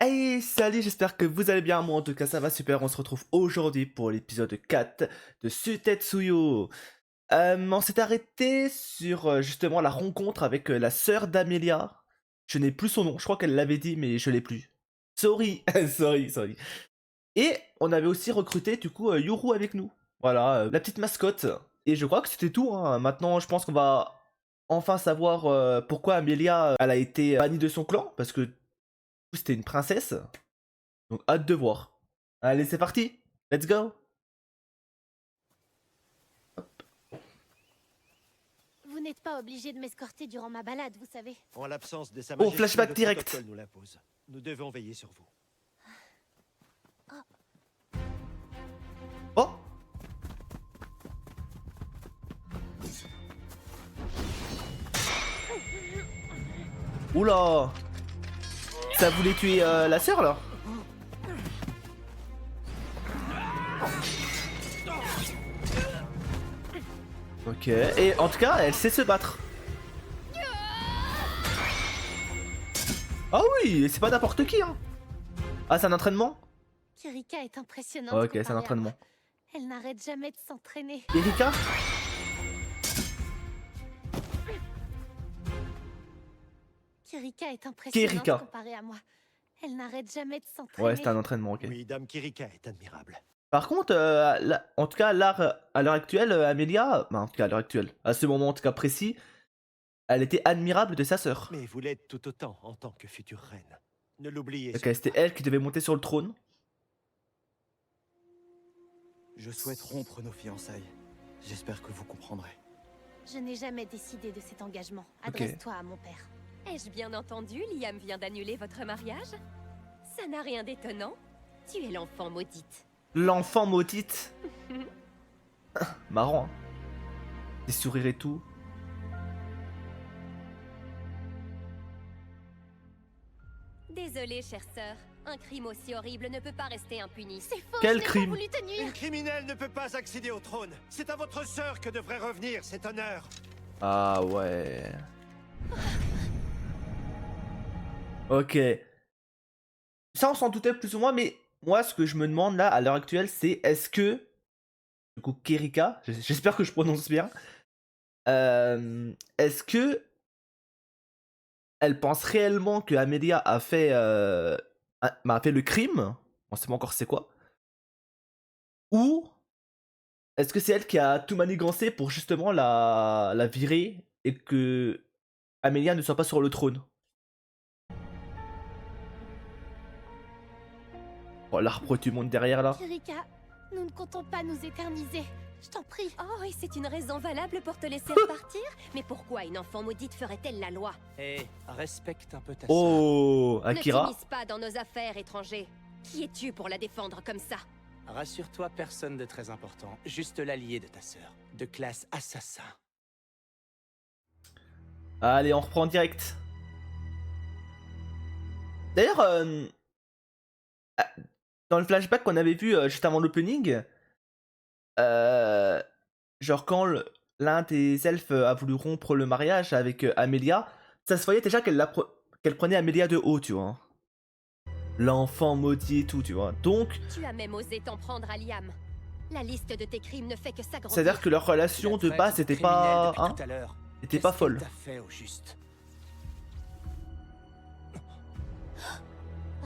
Hey, salut, j'espère que vous allez bien. Moi, en tout cas, ça va super. On se retrouve aujourd'hui pour l'épisode 4 de Sutetsuyo. On s'est arrêté sur justement la rencontre avec la sœur d'Amelia. Je n'ai plus son nom. Je crois qu'elle l'avait dit, mais je l'ai plus. Sorry, sorry. Et on avait aussi recruté du coup Yuru avec nous. Voilà, la petite mascotte. Et je crois que c'était tout, hein. Maintenant, je pense qu'on va enfin savoir pourquoi Amelia elle a été bannie de son clan. Parce que c'était une princesse. Donc hâte de voir. Allez, c'est parti. Let's go. Vous n'êtes pas obligé de m'escorter durant ma balade, vous savez. En l'absence de Sa Oh, Majesté, flashback le direct. protocole nous l'impose. Nous devons veiller sur vous. Oh. Oula. Ça voulait tuer la sœur là. Ok. Et en tout cas, elle sait se battre. Ah oui, c'est pas n'importe qui, hein. Ah, c'est un entraînement. Kirika est impressionnante. Ok, c'est un comparée à entraînement. moi. Elle n'arrête jamais de s'entraîner. Erika. Kirika est impressionnante Kirika. comparée à moi. Elle n'arrête jamais de s'entraîner. Ouais, c'est un entraînement, ok. Oui, Dame Kirika est admirable. Par contre, en tout cas, à l'heure actuelle, Amelia, bah, en tout cas à l'heure actuelle, à ce moment en tout cas précis, elle était admirable de sa sœur. Mais vous l'êtes tout autant en tant que future reine. Ne l'oubliez Ok, surtout c'était pas. elle qui devait monter sur le trône. Je souhaite rompre nos fiançailles. J'espère que vous comprendrez. Je n'ai jamais décidé de cet engagement. Ok. Adresse-toi à mon père. Ai-je bien entendu, Liam vient d'annuler votre mariage? Ça n'a rien d'étonnant. Tu es l'enfant maudite. L'enfant maudite. Marrant, hein. Des sourires et tout. Désolée, chère sœur. Un crime aussi horrible ne peut pas rester impuni. C'est faux, Quel je n'ai crime pas voulu te nuire. Une criminelle ne peut pas accéder au trône. C'est à votre sœur que devrait revenir cet honneur. Ah ouais. Ok. Ça, on s'en doutait plus ou moins, mais moi, ce que je me demande là, à l'heure actuelle, c'est est-ce que, du coup, Kerika, j'espère que je prononce bien, est-ce que elle pense réellement que Amelia a fait, a fait le crime, on sait pas encore c'est quoi, ou est-ce que c'est elle qui a tout manigancé pour justement la virer et que Amelia ne soit pas sur le trône? Oh, l'arbre du monde derrière là. Kirika, nous ne comptons pas nous éterniser. Je t'en prie. Oh, et c'est une raison valable pour te laisser partir? Mais pourquoi une enfant maudite ferait-elle la loi? Et respecte un peu ta sœur. Oh, Ne Akira. t'immisce pas dans nos affaires, étranger. Qui es-tu pour la défendre comme ça? Rassure-toi, personne de très important. Juste l'allié de ta sœur. De classe assassin. Allez, on reprend direct. D'ailleurs, dans le flashback qu'on avait vu juste avant l'opening, genre quand l'un des elfes a voulu rompre le mariage avec Amelia, ça se voyait déjà qu'elle prenait Amelia de haut, tu vois. L'enfant maudit et tout, tu vois. Donc, Tu as même osé t'en prendre à Liam. La liste de tes crimes ne fait que s'agrandir. c'est-à-dire que leur relation de La base traite n'était criminelle pas, depuis hein, tout à l'heure. n'était pas Qu'est-ce folle. qu'elle t'a fait au juste?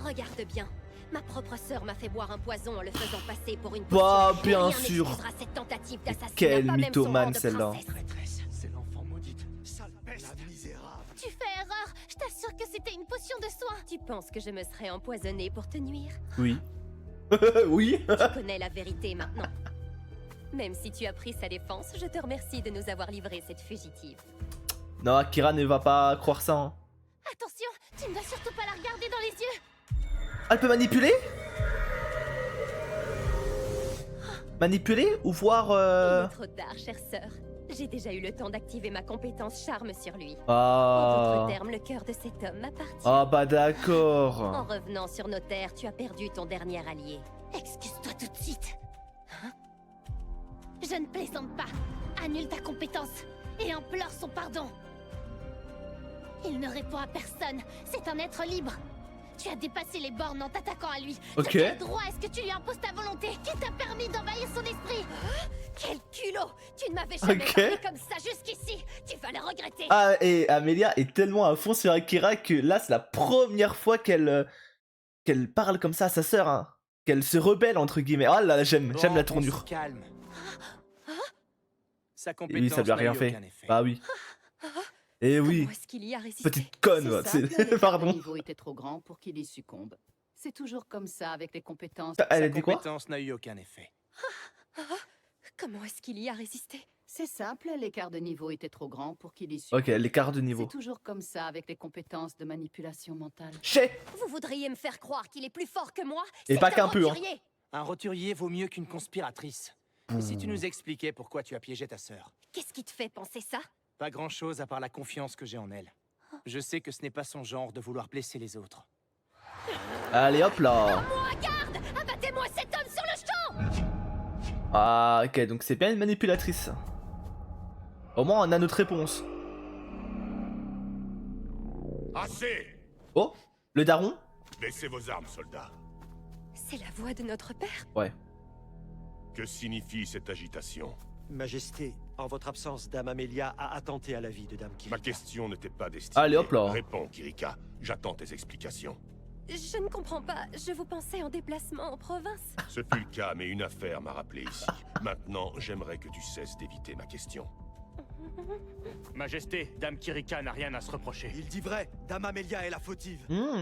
Regarde bien. Ma propre sœur m'a fait boire un poison en le faisant passer pour une Bah, potion. bien Rien sûr. n'excusera cette tentative d'assassinat, Quelle pas même son mythomane, rang de celle-là. princesse. Traîtresse, c'est l'enfant maudite. Sale peste. Misérable. Tu fais erreur. Je t'assure que c'était une potion de soin. Tu penses que je me serais empoisonnée pour te nuire? Oui. Oui. Tu connais la vérité maintenant. Même si tu as pris sa défense, je te remercie de nous avoir livré cette fugitive. Non, Akira ne va pas croire ça, hein. Attention, tu ne dois surtout pas la regarder dans les yeux. Elle peut manipuler? Manipuler ou voir Il est trop tard, chère sœur. J'ai déjà eu le temps d'activer ma compétence charme sur lui. En Ah. d'autres termes, le cœur de cet homme m'appartient. Ah bah En d'accord. revenant sur nos terres, tu as perdu ton dernier allié. Excuse-toi tout de suite. Hein? Je ne plaisante pas. Annule ta compétence et implore son pardon. Il ne répond à personne. C'est un être libre. Tu as dépassé les bornes en t'attaquant à lui. Ok. De quel droit est-ce que tu lui imposes ta volonté? Qui t'a permis d'envahir son esprit? Quel culot! Tu ne m'avais jamais Ok. parlé comme ça jusqu'ici! Tu vas le regretter! Ah, et Amelia est tellement à fond sur Akira que là, c'est la première fois qu'elle parle comme ça à sa sœur, hein. Qu'elle se rebelle, entre guillemets. Ah là, j'aime Bon, la on se tournure. calme. Sa Et compétence oui, ça lui a n'a rien eu fait. aucun effet. Bah oui. Et oui, Comment est-ce qu'il y a résisté? petite conne, va, C'est tu simple, sais. l'écart de Pardon. niveau était trop grand pour qu'il y succombe. C'est toujours comme ça avec les compétences. Elle Sa a dit quoi? compétence n'a eu aucun effet. Comment est-ce qu'il y a résisté? C'est simple, l'écart de niveau était trop grand pour qu'il y succombe. Ok, l'écart de C'est niveau. toujours comme ça avec les compétences de manipulation mentale. Chez. Vous voudriez me faire croire qu'il est plus fort que moi? Et C'est pas un qu'un peu, hein. roturier. Un roturier vaut mieux qu'une conspiratrice. Et si tu nous expliquais pourquoi tu as piégé ta sœur? Qu'est-ce qui te fait penser ça? Pas grand-chose à part la confiance que j'ai en elle. Je sais que ce n'est pas son genre de vouloir blesser les autres. Allez, hop là. Moi, garde! Abattez-moi cet homme sur le champ! Ah, ok, donc c'est bien une manipulatrice. Au moins, on a notre réponse. Assez! Oh, le daron? Baissez vos armes, soldats. C'est la voix de notre père? Ouais. Que signifie cette agitation? Majesté, en votre absence, Dame Amelia a attenté à la vie de Dame Kirika. Ma question n'était pas destinée. Allez, hop là. Réponds, Kirika. J'attends tes explications. Je ne comprends pas. Je vous pensais en déplacement en province. Ce fut le cas, mais une affaire m'a rappelé ici. Maintenant, j'aimerais que tu cesses d'éviter ma question. Majesté, Dame Kirika n'a rien à se reprocher. Il dit vrai, Dame Amelia est la fautive.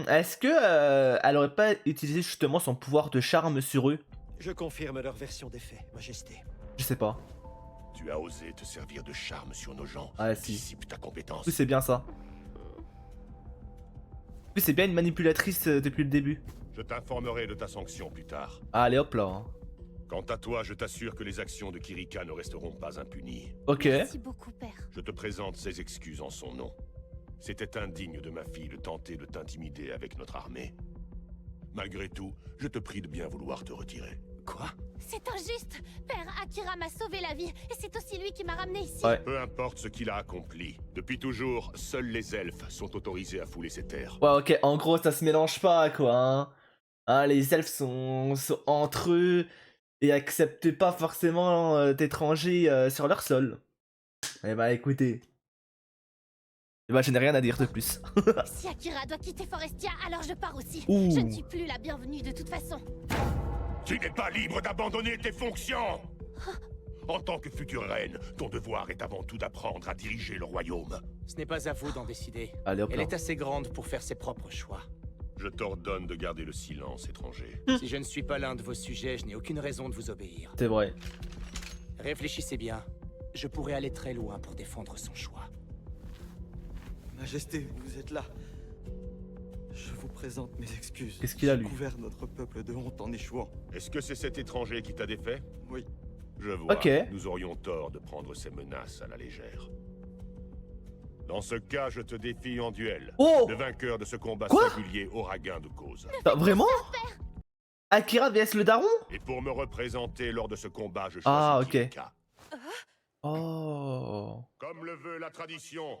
Est-ce que elle aurait pas utilisé justement son pouvoir de charme sur eux? Je confirme leur version des faits, Majesté. Je sais pas. Tu as osé te servir de charme sur nos gens. Ah, si. Dissipe ta compétence. Oui, c'est bien ça. Oui, c'est bien une manipulatrice depuis le début. Je t'informerai de ta sanction plus tard. Allez, hop là. Quant à toi, je t'assure que les actions de Kirika ne resteront pas impunies. Ok. Merci beaucoup, père. Je te présente ses excuses en son nom. C'était indigne de ma fille de tenter de t'intimider avec notre armée. Malgré tout, je te prie de bien vouloir te retirer. Quoi? C'est injuste. Père, Akira m'a sauvé la vie et c'est aussi lui qui m'a ramené ici. Ouais. Peu importe ce qu'il a accompli. Depuis toujours, seuls les elfes sont autorisés à fouler ces terres. Ouais, ok, en gros, ça se mélange pas, quoi. Hein, les elfes sont entre eux et acceptent pas forcément d'étrangers sur leur sol. Eh bah, écoutez. Eh bah, je n'ai rien à dire de plus. Si Akira doit quitter Forestia, alors je pars aussi. Ouh. Je ne suis plus la bienvenue de toute façon. Tu n'es pas libre d'abandonner tes fonctions! En tant que future reine, ton devoir est avant tout d'apprendre à diriger le royaume. Ce n'est pas à vous d'en décider. Allez, hop Elle là. est assez grande pour faire ses propres choix. Je t'ordonne de garder le silence, étranger. Si je ne suis pas l'un de vos sujets, je n'ai aucune raison de vous obéir. C'est vrai. Réfléchissez bien. Je pourrais aller très loin pour défendre son choix. Majesté, vous êtes là. Je vous présente mes excuses. Qu'est-ce qu'il a, lui? J'ai couvert notre peuple de honte en échouant. Est-ce que c'est cet étranger qui t'a défait? Oui. Je vois. Ok. Nous aurions tort de prendre ces menaces à la légère. Dans ce cas, je te défie en duel. Oh! Le vainqueur de ce combat Quoi? singulier aura gain de cause. Ah, vraiment? Akira vs le daron? Et pour me représenter lors de ce combat, je choisis Ah, ok. Kirika. Oh. Comme le veut la tradition,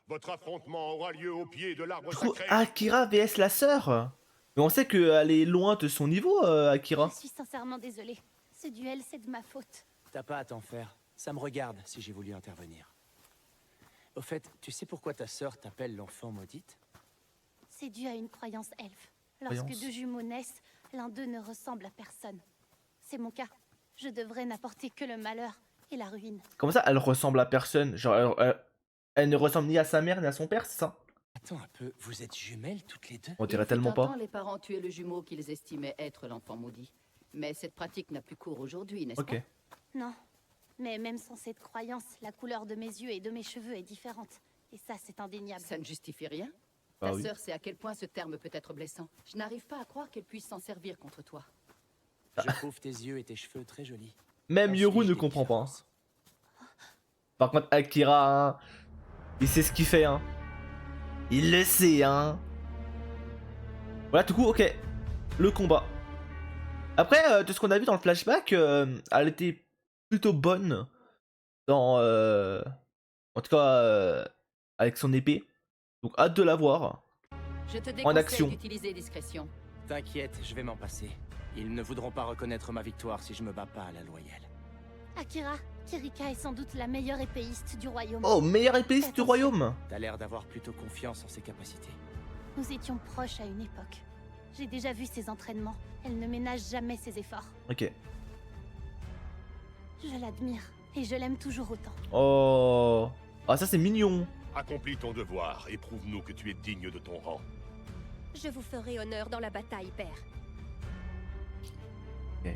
votre affrontement aura lieu au pied de l'arbre Du coup, sacré. Akira vs la sœur? Mais on sait qu'elle est loin de son niveau, Akira. Je suis sincèrement désolée. Ce duel, c'est de ma faute. T'as pas à t'en faire. Ça me regarde si j'ai voulu intervenir. Au fait, tu sais pourquoi ta sœur t'appelle l'enfant maudite? C'est dû à une croyance elfe. Lorsque Croyance. deux jumeaux naissent, l'un d'eux ne ressemble à personne. C'est mon cas. Je devrais n'apporter que le malheur et la ruine. Comment ça, elle ressemble à personne? Genre, elle ne ressemble ni à sa mère ni à son père, c'est ça? Attends un peu, vous êtes jumelles toutes les deux? On dirait Il fut tellement un pas. temps, les parents tuaient le jumeau qu'ils estimaient être l'enfant maudit. Mais cette pratique n'a plus cours aujourd'hui, n'est-ce Ok. pas? Non. Mais même sans cette croyance, la couleur de mes yeux et de mes cheveux est différente. Et ça, c'est indéniable. Ça ne justifie rien. Bah Ta oui. sœur sait à quel point ce terme peut être blessant. Je n'arrive pas à croire qu'elle puisse s'en servir contre toi. Je trouve tes yeux et tes cheveux très jolis. Même On Yoru suit ne des comprend pas. différences. Par contre, Akira, hein, il sait ce qu'il fait, hein. Il le sait, hein. Voilà, du coup, ok. Le combat. Après, de ce qu'on a vu dans le flashback, elle était plutôt bonne dans... en tout cas, avec son épée. Donc, hâte de la voir. Je te En déconseille action. d'utiliser discrétion. T'inquiète, je vais m'en passer. Ils ne voudront pas reconnaître ma victoire si je me bats pas à la loyale. Akira, Kirika est sans doute la meilleure épéiste du royaume. Oh, meilleur épéiste du royaume. T'as l'air d'avoir plutôt confiance en ses capacités. Nous étions proches à une époque. J'ai déjà vu ses entraînements. Elle ne ménage jamais ses efforts. Ok. Je l'admire et je l'aime toujours autant. Oh. Ah, ça c'est mignon. Accomplis ton devoir et prouve-nous que tu es digne de ton rang. Je vous ferai honneur dans la bataille, père. Ok.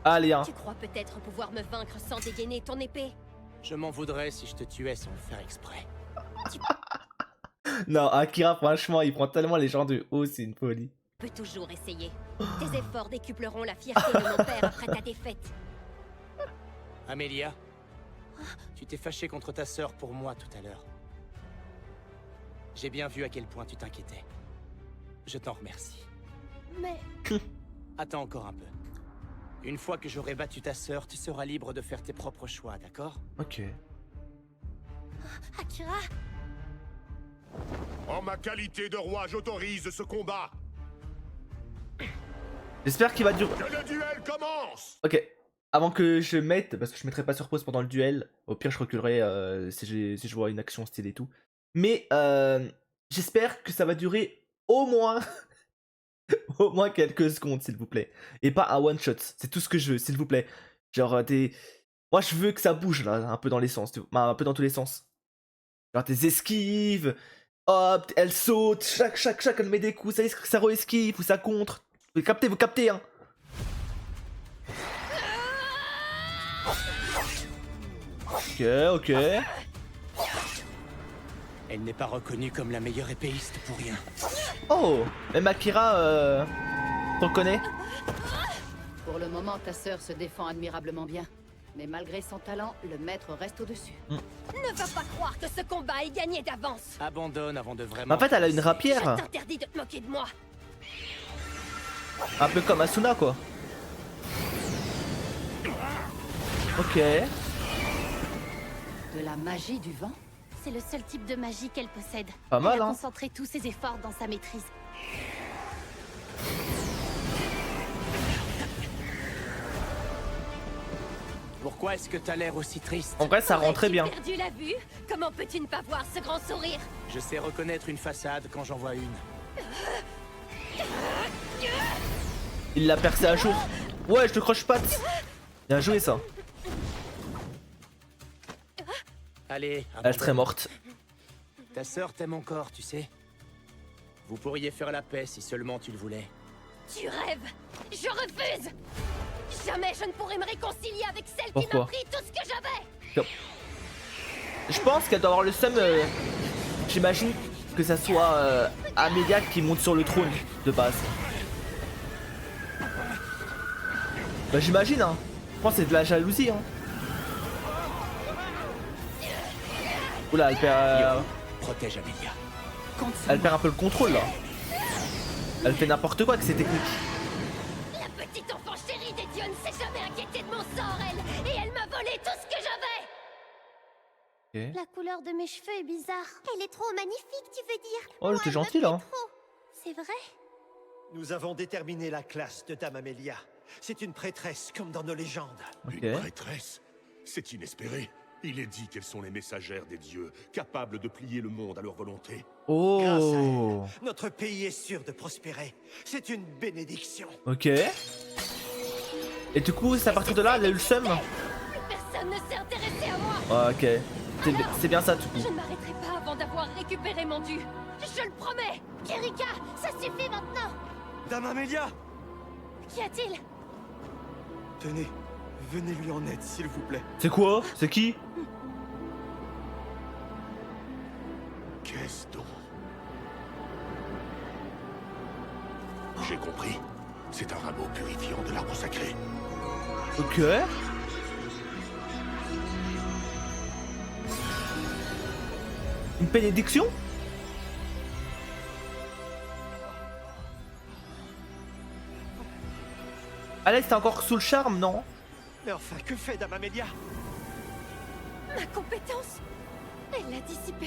Allez, hein. Tu crois peut-être pouvoir me vaincre sans dégainer ton épée? Je m'en voudrais si je te tuais sans le faire exprès. Non, Akira, franchement, il prend tellement les gens de haut, c'est une folie. Tu peux toujours essayer. Tes efforts décupleront la fierté de mon père après ta défaite. Amélia, tu t'es fâchée contre ta sœur pour moi tout à l'heure. J'ai bien vu à quel point tu t'inquiétais. Je t'en remercie. Mais Attends encore un peu. Une fois que j'aurai battu ta sœur, tu seras libre de faire tes propres choix, d'accord? Ok. Akira, En ma qualité de roi, j'autorise ce combat. J'espère qu'il va durer. Que le duel commence. Ok. Avant que je mette, parce que je mettrai pas sur pause pendant le duel, au pire je reculerai si je vois une action stylée et tout. Mais j'espère que ça va durer au moins au moins quelques secondes s'il vous plaît. Et pas un one shot, c'est tout ce que je veux s'il vous plaît. Genre moi je veux que ça bouge là, un peu dans les sens, un peu dans tous les sens. Genre tes esquives, hop, elle saute, chaque elle met des coups, ça re-esquive ou ça contre. Vous captez hein. Ok. Elle n'est pas reconnue comme la meilleure épéiste pour rien. Oh, même Akira te reconnaît. Pour le moment, ta sœur se défend admirablement bien. Mais malgré son talent, le maître reste au-dessus. Ne va pas croire que ce combat est gagné d'avance. Abandonne avant de Mais vraiment... en fait, elle a une Je rapière, t'interdis de te moquer de moi. un peu comme Asuna quoi. Ok. De la magie du vent? c'est le seul type de magie qu'elle possède. Pas mal, Elle a hein. concentré tous ses efforts dans sa maîtrise. Pourquoi est-ce que t'as l'air aussi triste? En vrai, ça rend très bien. Aurais-tu perdu la vue? Comment peux-tu ne pas voir ce grand sourire? Je sais reconnaître une façade quand j'en vois une. Il l'a percé à jour. Ouais, je te croche-patte. Bien joué ça. Allez, Elle serait morte. Ta sœur t'aime encore, tu sais. Vous pourriez faire la paix si seulement tu le voulais. Tu rêves! Je refuse! Jamais je ne pourrai me réconcilier avec celle qui Pourquoi? m'a pris tout ce que j'avais! Je pense qu'elle doit avoir le seum. J'imagine que ça soit Amélia qui monte sur le trône de base. Bah j'imagine hein. Je pense que c'est de la jalousie hein. Oula, elle perd, Protège Amélia. elle perd un peu le contrôle là. Elle fait n'importe quoi avec ses techniques. La petite enfant chérie des dieux ne s'est jamais inquiétée de mon sort, elle! Et elle m'a volé tout ce que j'avais! La couleur de mes cheveux est bizarre. Elle est trop magnifique, tu veux dire? Oh, elle était gentille là. C'est vrai? Nous avons déterminé la classe de Dame Amélia. C'est une prêtresse, comme dans nos légendes. Ok. Une prêtresse? C'est inespéré. Il est dit qu'elles sont les messagères des dieux, capables de plier le monde à leur volonté. Grâce à Oh. elle, notre pays est sûr de prospérer. C'est une bénédiction. Ok. Et du coup, c'est à partir de là, elle a eu le seum. Plus personne ne s'est intéressé à moi! Ah, ok. C'est bien ça du Je coup. ne m'arrêterai pas avant d'avoir récupéré mon dû! Je le promets! Kirika, ça suffit maintenant! Dame Amélia! Qu'y a-t-il? Tenez, venez lui en aide, s'il vous plaît. C'est quoi? C'est qui? Qu'est-ce donc? J'ai compris. C'est un rameau purifiant de l'arbre sacré. Ok. Une bénédiction? Alex, t'es encore sous le charme, non? Mais enfin, que fait Dame Amélia? Ma compétence! Elle l'a dissipé.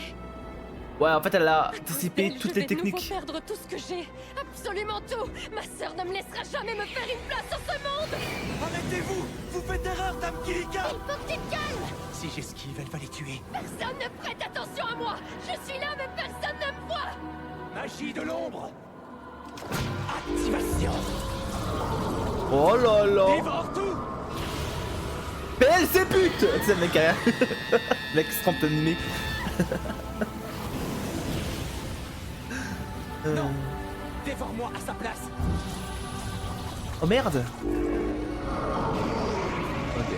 Ouais, en fait, elle a À cause dissipé d'elle, toutes je les vais de nouveau techniques. perdre tout ce que j'ai. Absolument tout. Ma sœur ne me laissera jamais me faire une place dans ce monde. Arrêtez-vous! Vous faites erreur, Dame Kirika! Il faut que tu te calmes. Si j'esquive, elle va les tuer. Personne ne prête attention à moi. Je suis là, mais personne ne me voit. Magie de l'ombre. Activation. Oh là là. Dévore tout. PLC pute. Tu sais, le mec a rien. Le mec se trompe animé. Non. Dévore-moi à sa place. Oh merde. Ok.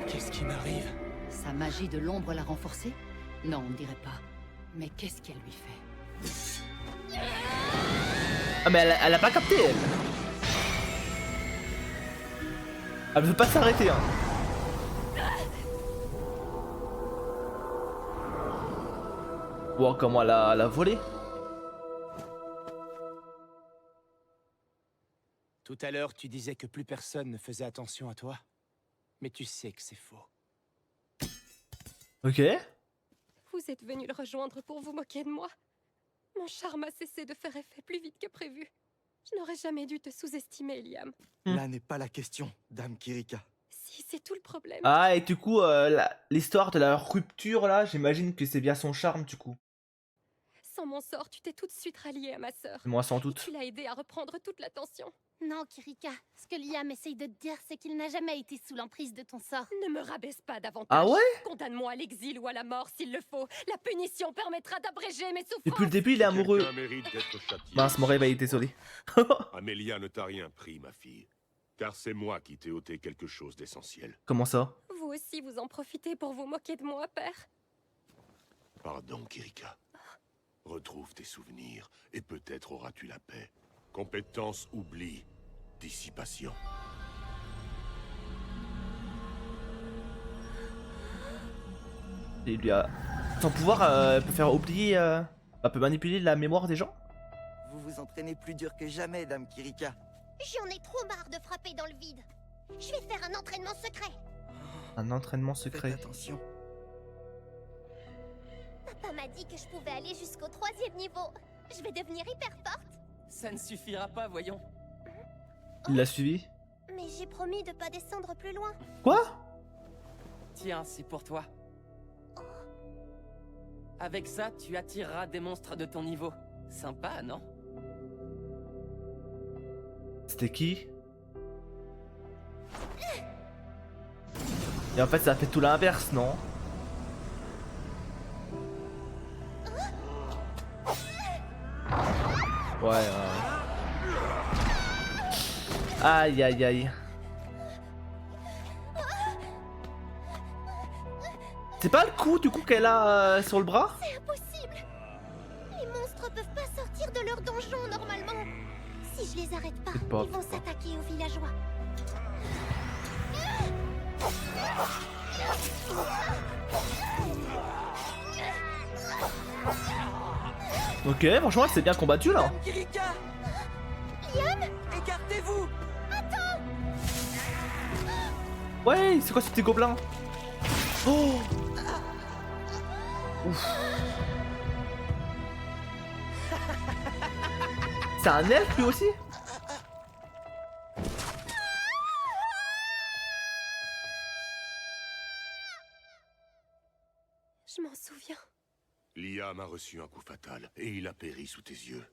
Qu'est-ce qui m'arrive? Sa magie de l'ombre l'a renforcée? Non, on ne dirait pas. Mais qu'est-ce qu'elle lui fait? Ah mais elle a pas capté elle. Elle veut pas s'arrêter hein. Wow, comment elle a volé. Tout à l'heure, tu disais que plus personne ne faisait attention à toi. Mais tu sais que c'est faux. Ok. Vous êtes venu le rejoindre pour vous moquer de moi. Mon charme a cessé de faire effet plus vite que prévu. Je n'aurais jamais dû te sous-estimer, Liam. Là n'est pas la question, Dame Kirika. Si, c'est tout le problème. Ah et du coup l'histoire de la rupture là, j'imagine que c'est bien son charme du coup. Sans mon sort, tu t'es tout de suite ralliée à ma sœur. Moi sans Et doute. tu l'as aidée à reprendre toute l'attention. Non, Kirika. Ce que Liam essaye de te dire, c'est qu'il n'a jamais été sous l'emprise de ton sort. Ne me rabaisse pas davantage. Ah ouais? Condamne-moi à l'exil ou à la mort s'il le faut. La punition permettra d'abréger mes souffrances. Depuis le début il est amoureux. Quelqu'un mérite d'être châtié. Mince mon réveil, désolé. Amélia ne t'a rien pris, ma fille. Car c'est moi qui t'ai ôté quelque chose d'essentiel. Comment ça? Vous aussi, vous en profitez pour vous moquer de moi, père. Pardon, Kirika. Retrouve tes souvenirs, et peut-être auras-tu la paix. Compétence oubli, dissipation. Il lui a... Son pouvoir peut faire oublier... peut manipuler la mémoire des gens? Vous vous entraînez plus dur que jamais, Dame Kirika. J'en ai trop marre de frapper dans le vide. Je vais faire un entraînement secret. Un entraînement secret. Faites attention. Papa m'a dit que je pouvais aller jusqu'au 3e niveau. Je vais devenir hyper forte. Ça ne suffira pas, voyons. Il l'a suivi? Mais j'ai promis de pas descendre plus loin. Quoi? Tiens, c'est pour toi. Avec ça, tu attireras des monstres de ton niveau. Sympa, non? C'était qui? Et en fait ça a fait tout l'inverse, non? Ouais. Aïe aïe aïe. C'est pas le coup du coup qu'elle a sur le bras? C'est impossible. Les monstres peuvent pas sortir de leur donjon normalement. Si je les arrête pas, pas, ils vont s'attaquer aux villageois. Ok, franchement elle s'est bien combattue là. Dame Kirika! Liam, Écartez-vous! Ouais, c'est quoi ce petit gobelin? Oh! Ouf. C'est un elfe lui aussi? Je m'en souviens. Liam a reçu un coup fatal, et il a péri sous tes yeux.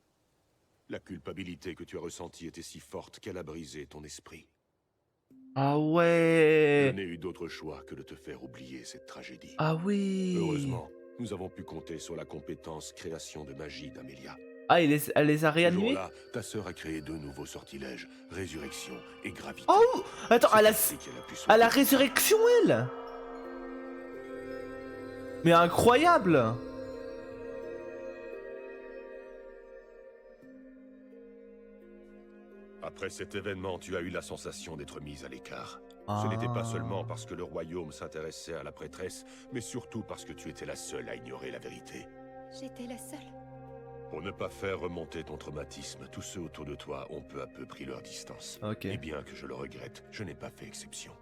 La culpabilité que tu as ressentie était si forte qu'elle a brisé ton esprit. Ah Je ouais. n'ai eu d'autre choix que de te faire oublier cette tragédie. Ah oui. Heureusement, nous avons pu compter sur la compétence création de magie d'Amélia. Ah, elle les a Ce réanimés? jour-là, ta sœur a créé deux nouveaux sortilèges, résurrection et gravité. Oh! Attends, elle a C'est ainsi qu'elle a pu sauver la ta résurrection elle! Mais incroyable! Après cet événement, tu as eu la sensation d'être mise à l'écart. Ah. Ce n'était pas seulement parce que le royaume s'intéressait à la prêtresse, mais surtout parce que tu étais la seule à ignorer la vérité. J'étais la seule. Pour ne pas faire remonter ton traumatisme, tous ceux autour de toi ont peu à peu pris leur distance. Ok. Et bien que je le regrette, je n'ai pas fait exception.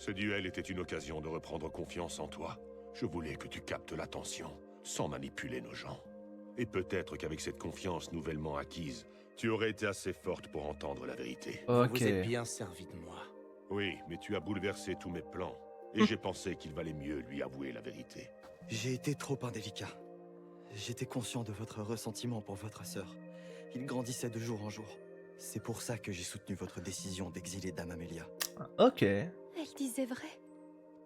Ce duel était une occasion de reprendre confiance en toi. Je voulais que tu captes l'attention, sans manipuler nos gens. Et peut-être qu'avec cette confiance nouvellement acquise, tu aurais été assez forte pour entendre la vérité. Vous Ok. vous êtes bien servi de moi. Oui, mais tu as bouleversé tous mes plans. Et j'ai pensé qu'il valait mieux lui avouer la vérité. J'ai été trop indélicat. J'étais conscient de votre ressentiment pour votre sœur. Il grandissait de jour en jour. C'est pour ça que j'ai soutenu votre décision d'exiler Dame Amelia. Ok. Elle disait vrai.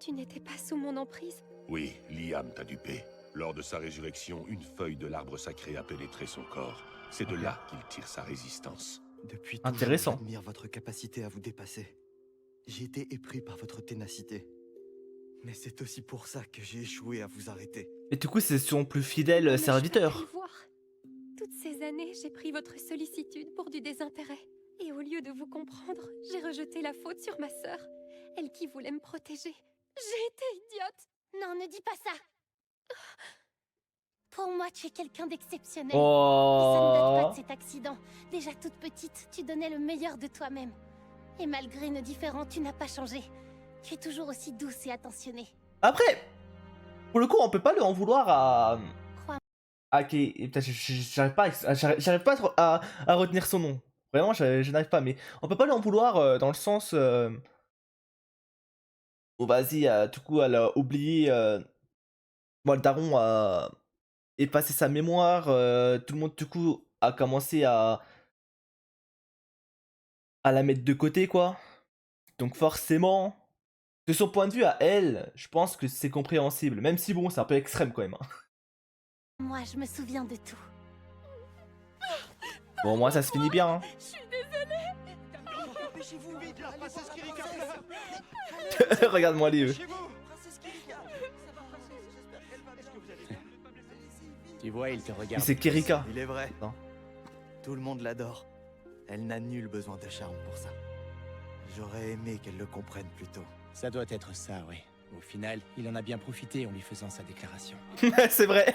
Tu n'étais pas sous mon emprise. Oui, Liam t'a dupé. Lors de sa résurrection, une feuille de l'arbre sacré a pénétré son corps. C'est de là qu'il tire sa résistance. Depuis toujours, Intéressant. j'admire votre capacité à vous dépasser. J'ai été épris par votre ténacité. Mais c'est aussi pour ça que j'ai échoué à vous arrêter. Et du coup, c'est son plus fidèle Comment je serviteur. peux le voir? Toutes ces années, j'ai pris votre sollicitude pour du désintérêt. Et au lieu de vous comprendre, j'ai rejeté la faute sur ma sœur. Elle qui voulait me protéger. J'ai été idiote. Non, ne dis pas ça. Pour moi, tu es quelqu'un d'exceptionnel. Et ça ne date pas Oh. de cet accident. Déjà toute petite, tu donnais le meilleur de toi-même. Et malgré nos différends, tu n'as pas changé. Tu es toujours aussi douce et attentionnée. Après, pour le coup, on peut pas lui en vouloir à. Crois- À qui. Putain, j'arrive pas, j'arrive pas à retenir son nom. Vraiment, je n'arrive pas. Mais on peut pas lui en vouloir dans le sens. Où vas-y, du coup, elle a oublié. Bon, le daron a effacé sa mémoire. Tout le monde, du coup, a commencé à la mettre de côté, quoi. Donc, forcément. De son point de vue à elle, je pense que c'est compréhensible. Même si, bon, c'est un peu extrême quand même. Hein. Moi, je me souviens de tout. Bon, au moins, ça se finit bien. Hein. Je suis désolée. Dépêchez-vous vite, la princesse Kirika. Regarde-moi les yeux. Dépêchez-vous. Tu vois, il te Mais regarde. c'est Kirika. Il est vrai. Non. Tout le monde l'adore. Elle n'a nul besoin de charme pour ça. J'aurais aimé qu'elle le comprenne plus tôt. Ça doit être ça, oui. Au final, il en a bien profité en lui faisant sa déclaration. C'est vrai.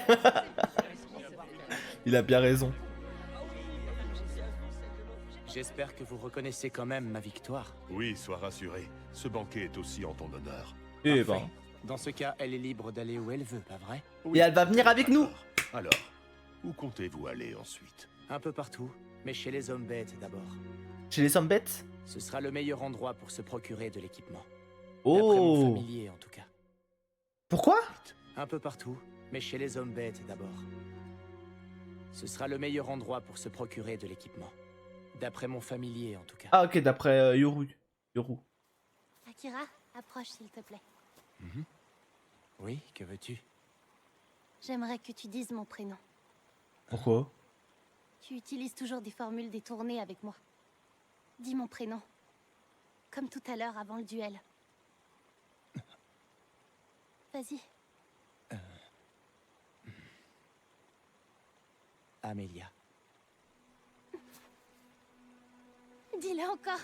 Il a bien raison. J'espère que vous reconnaissez quand même ma victoire. Oui, sois rassuré. Ce banquet est aussi en ton honneur. Eh Parfait. ben. Dans ce cas, elle est libre d'aller où elle veut, pas vrai? Et elle va venir avec nous. Alors, où comptez-vous aller ensuite? Un peu partout, mais chez les hommes bêtes d'abord. Chez les hommes bêtes. Ce sera le meilleur endroit pour se procurer de l'équipement. D'après mon Oh. familier, en tout cas. Pourquoi? Un peu partout, mais chez les hommes bêtes d'abord. Ce sera le meilleur endroit pour se procurer de l'équipement. D'après mon familier, en tout cas. Ah, ok, d'après Yoru. Yoru. Akira, approche s'il te plaît. Oui, que veux-tu? J'aimerais que tu dises mon prénom. Pourquoi? Tu utilises toujours des formules détournées avec moi. Dis mon prénom. Comme tout à l'heure avant le duel. Vas-y. Amelia. Dis-le encore.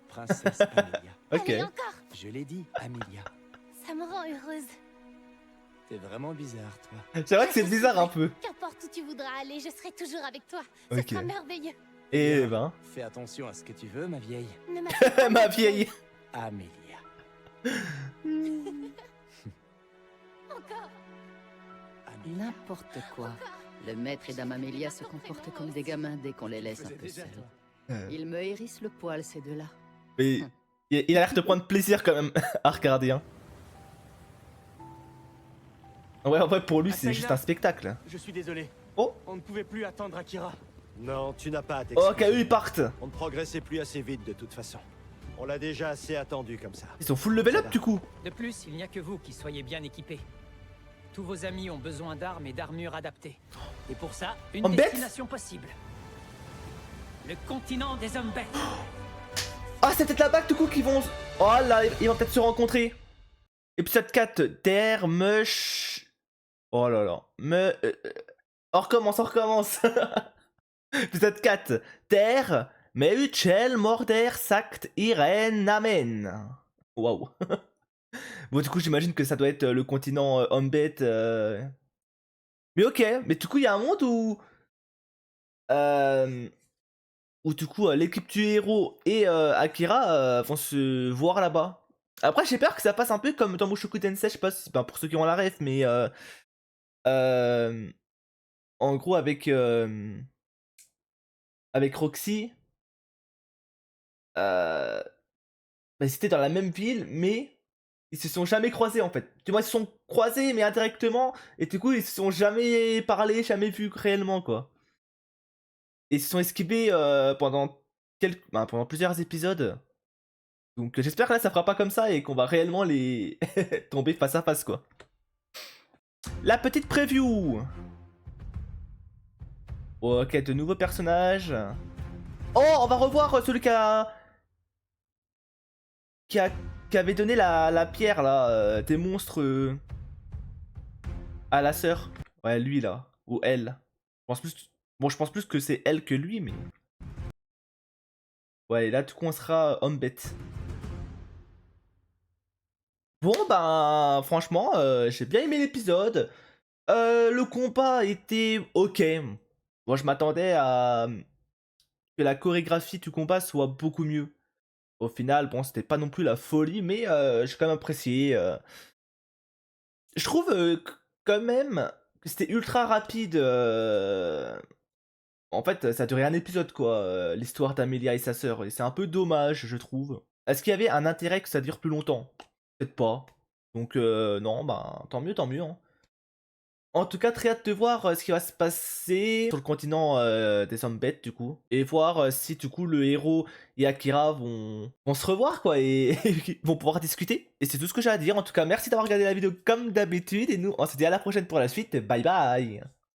Princesse Amelia. Ok. Allez, encore. Je l'ai dit, Amelia. Ça me rend heureuse. T'es vraiment bizarre, toi. C'est vrai que c'est bizarre un peu. Qu'importe où tu voudras aller, je serai toujours avec toi. Ce Ok. sera merveilleux. Eh ben. Fais attention à ce que tu veux, ma vieille. Ne m'appelle pas Ma vieille. Amelia. encore. Amelia. N'importe quoi. Le maître et Dame Amelia se comportent comme des gamins dès qu'on les laisse un peu seuls. Ils me hérissent le poil, ces deux-là. Mais il a l'air de prendre plaisir quand même à regarder. Hein. Ouais, en vrai, pour lui, c'est Asayla. juste un spectacle. Je suis désolé. Oh. On ne pouvait plus attendre Akira. Non, tu n'as pas à Oh, t'excuser. ok, eux ils partent. On ne progressait plus assez vite de toute façon. On l'a déjà assez attendu comme ça. Ils sont full level up du coup. De plus, il n'y a que vous qui soyez bien équipés. Tous vos amis ont besoin d'armes et d'armures adaptées. Et pour ça, une Hommes bêtes destination possible. Le continent des hommes bêtes. Ah, c'est peut-être là-bas du coup qu'ils vont. Oh là, ils vont peut-être se rencontrer. Épisode 4, Terre, Mush. Oh là là. On recommence, on recommence. Épisode 4, Terre, Meuchel, Morder, Sact, Irène, Amen. Waouh. Bon, du coup, j'imagine que ça doit être le continent Hombet. Mais ok, mais du coup, il y a un monde où du coup, l'équipe du héros et Akira vont se voir là-bas. Après, j'ai peur que ça passe un peu comme dans Mushoku Tensei, je sais pas si, ben, pour ceux qui ont la ref, mais euh, en gros, avec Roxy, bah, ils étaient dans la même ville, mais ils se sont jamais croisés en fait. Tu vois, ils se sont croisés, mais indirectement, et du coup, ils se sont jamais parlé, jamais vus réellement, quoi. Et ils se sont esquivés pendant plusieurs épisodes. Donc j'espère que là, ça fera pas comme ça et qu'on va réellement les tomber face à face, quoi. La petite preview. Ok, de nouveaux personnages. Oh, on va revoir celui qui avait donné la pierre, là, des monstres à la sœur. Ouais, lui, là. Ou elle. Bon, je pense plus que c'est elle que lui, mais... Ouais, là, du coup, on sera homme-bête. Bon, ben, franchement, j'ai bien aimé l'épisode. Le combat était ok. Moi, je m'attendais à que la chorégraphie du combat soit beaucoup mieux. Au final, bon, c'était pas non plus la folie, mais j'ai quand même apprécié. Je trouve quand même que c'était ultra rapide. En fait, ça durait un épisode, quoi, l'histoire d'Amelia et sa sœur. Et c'est un peu dommage, je trouve. Est-ce qu'il y avait un intérêt que ça dure plus longtemps? Peut-être pas. Donc, non, bah, tant mieux, tant mieux. Hein. En tout cas, très hâte de voir ce qui va se passer sur le continent des hommes bêtes, du coup. Et voir si, du coup, le héros et Akira vont se revoir, quoi, et vont pouvoir discuter. Et c'est tout ce que j'ai à dire. En tout cas, merci d'avoir regardé la vidéo comme d'habitude. Et nous, on se dit à la prochaine pour la suite. Bye bye!